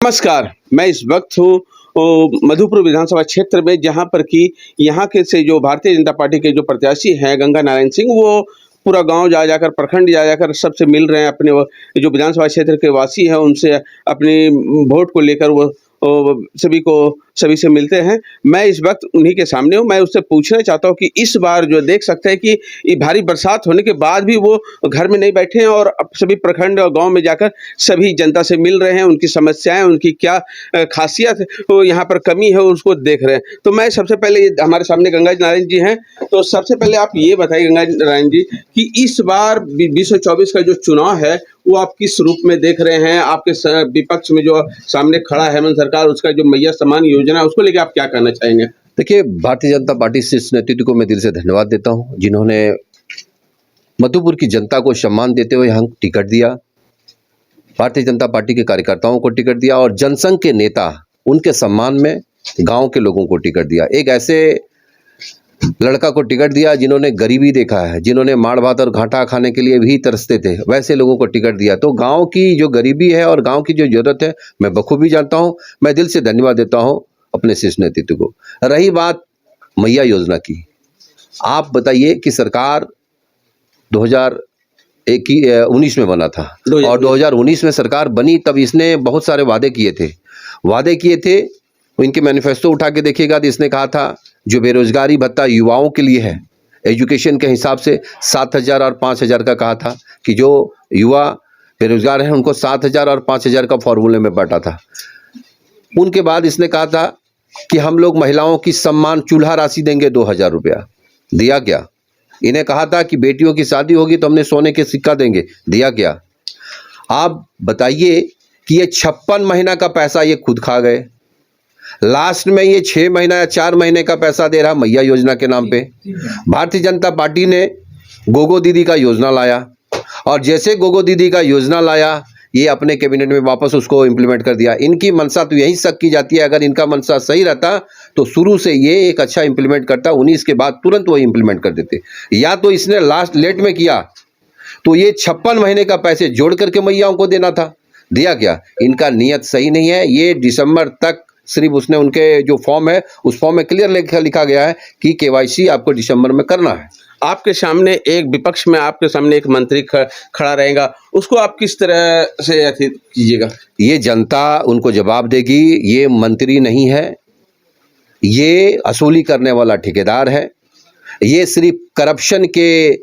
नमस्कार, मैं इस वक्त हूँ मधुपुर विधानसभा क्षेत्र में, जहाँ पर कि यहाँ के से जो भारतीय जनता पार्टी के जो प्रत्याशी हैं गंगा नारायण सिंह, वो पूरा गांव जा जाकर, प्रखंड जा जाकर सबसे मिल रहे हैं। अपने वो जो विधानसभा क्षेत्र के वासी हैं उनसे अपनी वोट को लेकर वो सभी से मिलते हैं। मैं इस वक्त उन्हीं के सामने हूँ। मैं उससे पूछना चाहता हूँ कि इस बार जो देख सकते हैं कि ये भारी बरसात होने के बाद भी वो घर में नहीं बैठे हैं और अब सभी प्रखंड और गांव में जाकर सभी जनता से मिल रहे हैं। उनकी समस्याएं, उनकी क्या खासियत तो यहाँ पर कमी है, उसको देख रहे हैं। तो मैं सबसे पहले, हमारे सामने गंगा नारायण जी हैं, तो सबसे पहले आप ये बताइए गंगा नारायण जी कि इस बार 2024 का जो चुनाव है वो आप किस रूप में देख रहे हैं? आपके विपक्ष में जो सामने खड़ा है हेमंत सरकार, उसका जो मैया समान योजना है, उसको लेके आप क्या कहना चाहेंगे? देखिए, भारतीय जनता पार्टी से इस नेतृत्व को मैं दिल से धन्यवाद देता हूं, जिन्होंने मधुपुर की जनता को सम्मान देते हुए यहाँ टिकट दिया, भारतीय जनता पार्टी के कार्यकर्ताओं को टिकट दिया और जनसंघ के नेता उनके सम्मान में गांव के लोगों को टिकट दिया। एक ऐसे लड़का को टिकट दिया जिन्होंने गरीबी देखा है, जिन्होंने माड़ भात और घाटा खाने के लिए भी तरसते थे, वैसे लोगों को टिकट दिया। तो गांव की जो गरीबी है और गांव की जो जरूरत है, मैं बखूबी जानता हूं। मैं दिल से धन्यवाद देता हूं अपने शीर्ष नेतृत्व को। रही बात मैया योजना की, आप बताइए कि सरकार 2019 में बना था और 2019 में सरकार बनी तब इसने बहुत सारे वादे किए थे। इनके मैनिफेस्टो उठा के देखिएगा तो इसने कहा था जो बेरोजगारी भत्ता युवाओं के लिए है, एजुकेशन के हिसाब से 7,000 और 5,000 का कहा था कि जो युवा बेरोजगार हैं उनको 7,000 और 5,000 का फॉर्मूले में बांटा था। उनके बाद इसने कहा था कि हम लोग महिलाओं की सम्मान चूल्हा राशि देंगे 2,000 रुपया। दिया क्या? इन्हें कहा था कि बेटियों की शादी होगी तो हमने सोने के सिक्का देंगे। दिया क्या? आप बताइए कि ये 56 महीना का पैसा ये खुद खा गए। लास्ट में ये 6 महीना या 4 महीने का पैसा दे रहा मैया योजना के नाम पे। भारतीय जनता पार्टी ने गोगो दीदी का योजना लाया और जैसे गोगो दीदी का योजना लाया, ये अपने कैबिनेट में वापस उसको इम्प्लीमेंट कर दिया। इनकी मंशा तो यही शक की जाती है, अगर इनका मंशा सही रहता तो शुरू से ये एक अच्छा इम्प्लीमेंट करता, 19 के बाद तुरंत वो इम्प्लीमेंट कर देते। या तो इसने लास्ट लेट में किया तो ये 56 महीने का पैसे जोड़ करके मैयाओं को देना था। दिया क्या? इनका नियत सही नहीं है। ये दिसंबर तक सिर्फ उसने उनके जो फॉर्म है उस फॉर्म में क्लियर लिखा गया है कि केवाईसी आपको दिसंबर में करना है। आपके सामने एक विपक्ष में आपके सामने एक मंत्री खड़ा रहेगा, उसको आप किस तरह से कीजिएगा? ये जनता उनको जवाब देगी। ये मंत्री नहीं है, ये असूली करने वाला ठेकेदार है। ये सिर्फ करप्शन के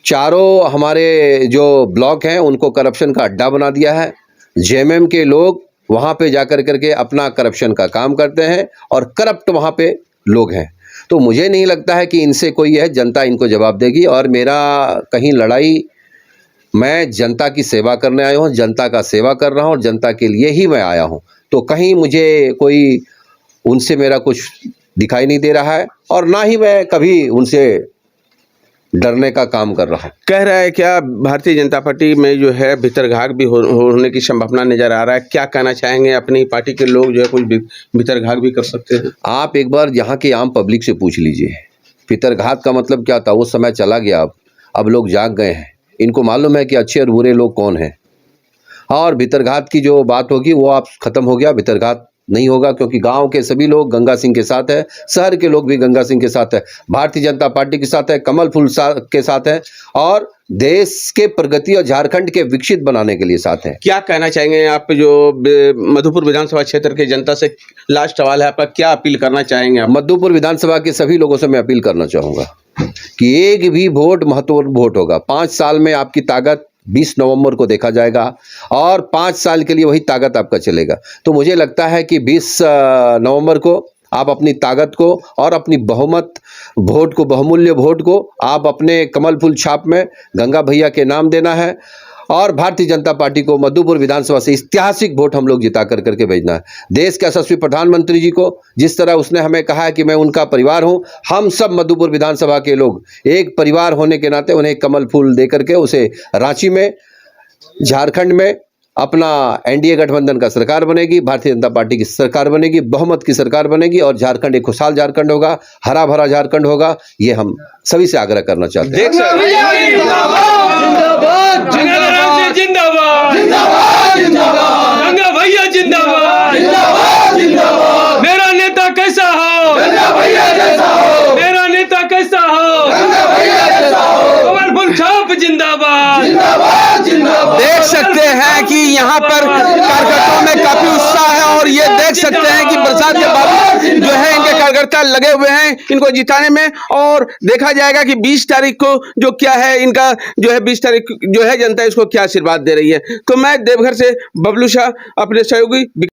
चारों हमारे जो ब्लॉक हैं उनको करप्शन का अड्डा बना दिया है। जेएमएम के लोग वहाँ पे जाकर करके अपना करप्शन का काम करते हैं और करप्ट वहाँ पे लोग हैं। तो मुझे नहीं लगता है कि इनसे कोई है, जनता इनको जवाब देगी। और मेरा कहीं लड़ाई, मैं जनता की सेवा करने आया हूँ, जनता का सेवा कर रहा हूँ और जनता के लिए ही मैं आया हूँ। तो कहीं मुझे कोई उनसे मेरा कुछ दिखाई नहीं दे रहा है और ना ही मैं कभी उनसे डरने का काम कर रहा हूँ। कह रहा है क्या भारतीय जनता पार्टी में जो है भीतरघात भी होने की संभावना नजर आ रहा है? क्या कहना चाहेंगे? अपनी पार्टी के लोग जो है कुछ भीतरघात भी कर सकते हैं। आप एक बार यहाँ के आम पब्लिक से पूछ लीजिए, भीतरघात का मतलब क्या था? वो समय चला गया। अब लोग जाग गए हैं, इनको मालूम है कि अच्छे और बुरे लोग कौन हैं। और भीतरघात की जो बात होगी वो आप खत्म हो गया। भीतरघात नहीं होगा क्योंकि गांव के सभी लोग गंगा सिंह के साथ है, शहर के लोग भी गंगा सिंह के साथ है, भारतीय जनता पार्टी के साथ है, कमल फूल के साथ है और देश के प्रगति और झारखंड के विकसित बनाने के लिए साथ है। क्या कहना चाहेंगे आप जो मधुपुर विधानसभा क्षेत्र के जनता से? लास्ट सवाल है आपका, क्या अपील करना चाहेंगे आप? मधुपुर विधानसभा के सभी लोगों से मैं अपील करना चाहूँगा कि एक भी वोट महत्वपूर्ण वोट होगा। 5 साल में आपकी ताकत 20 नवंबर को देखा जाएगा और 5 साल के लिए वही ताकत आपका चलेगा। तो मुझे लगता है कि 20 नवंबर को आप अपनी ताकत को और अपनी बहुमत वोट को, बहुमूल्य वोट को आप अपने कमल फूल छाप में गंगा भैया के नाम देना है और भारतीय जनता पार्टी को मधुपुर विधानसभा से ऐतिहासिक वोट हम लोग जिता कर करके भेजना है। देश के यशस्वी प्रधानमंत्री जी को जिस तरह उसने हमें कहा है कि मैं उनका परिवार हूं, हम सब मधुपुर विधानसभा के लोग एक परिवार होने के नाते उन्हें कमल फूल दे करके उसे रांची में, झारखंड में अपना एनडीए गठबंधन का सरकार बनेगी, भारतीय जनता पार्टी की सरकार बनेगी, बहुमत की सरकार बनेगी और झारखंड एक खुशहाल झारखंड होगा, हरा भरा झारखंड होगा। ये हम सभी से आग्रह करना चाहते हैं। जिंदाबाद, गंगा भैया जिंदाबाद। यहाँ पर कार्यकर्ताओं में काफी उत्साह है और ये देख सकते हैं कि बरसात के बावजूद जो है इनके कार्यकर्ता लगे हुए हैं इनको जिताने में। और देखा जाएगा कि 20 तारीख को जो क्या है इनका जो है 20 तारीख जो है जनता इसको क्या आशीर्वाद दे रही है। तो मैं देवघर से बबलू शाह अपने सहयोगी